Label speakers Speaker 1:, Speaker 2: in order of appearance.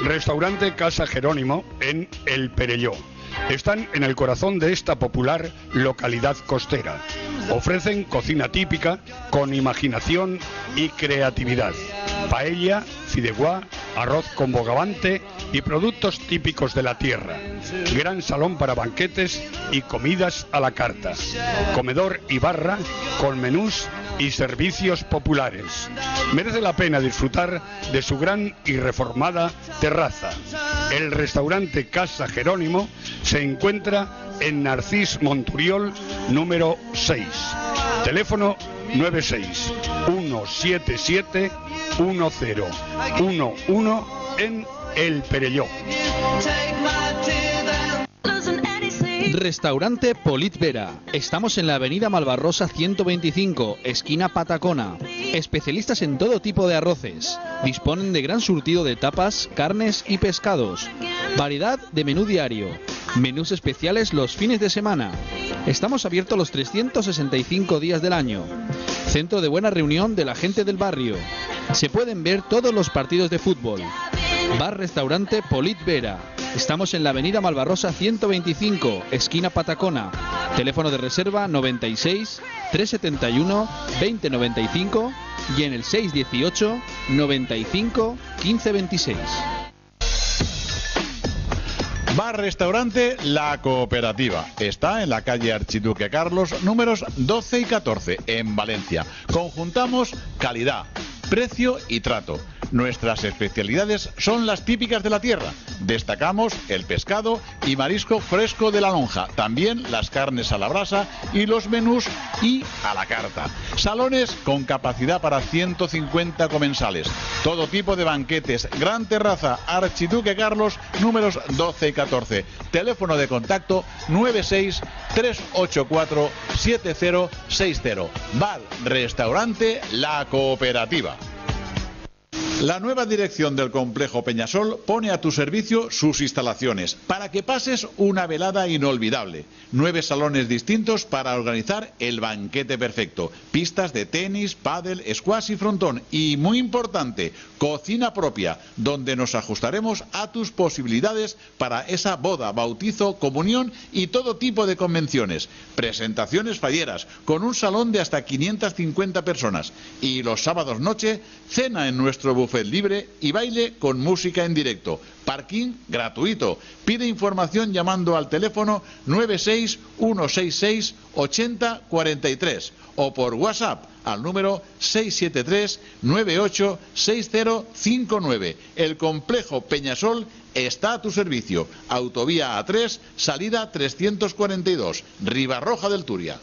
Speaker 1: Restaurante Casa Jerónimo en El Perelló. Están en el corazón de esta popular localidad costera. Ofrecen cocina típica con imaginación y creatividad. Paella, fideuá, arroz con bogavante y productos típicos de la tierra. Gran salón para banquetes y comidas a la carta. Comedor y barra con menús y servicios populares. Merece la pena disfrutar de su gran y reformada terraza. El restaurante Casa Jerónimo se encuentra en Narcís Monturiol número 6. Teléfono 96 177 1011 en El Perelló.
Speaker 2: Restaurante Polit Vera. Estamos en la avenida Malvarrosa 125, esquina Patacona. Especialistas en todo tipo de arroces. Disponen de gran surtido de tapas, carnes y pescados. Variedad de menú diario. Menús especiales los fines de semana. Estamos abiertos los 365 días del año. Centro de buena reunión de la gente del barrio. Se pueden ver todos los partidos de fútbol. Bar-restaurante Polit Vera. Estamos en la avenida Malvarrosa 125, esquina Patacona. Teléfono de reserva 96 371 2095 y en el 618 95 1526.
Speaker 3: Bar-restaurante La Cooperativa. Está en la calle Archiduque Carlos, números 12 y 14, en Valencia. Conjuntamos calidad, precio y trato. Nuestras especialidades son las típicas de la tierra. Destacamos el pescado y marisco fresco de la lonja, también las carnes a la brasa y los menús y a la carta. Salones con capacidad para 150 comensales. Todo tipo de banquetes. Gran terraza, Archiduque Carlos, números 12 y 14. Teléfono de contacto 96 384 7060. Bar Restaurante La Cooperativa. La nueva dirección del Complejo Peñasol pone a tu servicio sus instalaciones para que pases una velada inolvidable. 9 salones distintos para organizar el banquete perfecto. Pistas de tenis, pádel, squash y frontón. Y muy importante, cocina propia, donde nos ajustaremos a tus posibilidades para esa boda, bautizo, comunión y todo tipo de convenciones. Presentaciones falleras, con un salón de hasta 550 personas. Y los sábados noche, cena en nuestro buffet libre y baile con música en directo. Parking gratuito. Pide información llamando al teléfono 96 166 80 43 o por WhatsApp al número 673 98 6059. El Complejo Peñasol está a tu servicio. Autovía A3, salida 342, Ribarroja del Turia.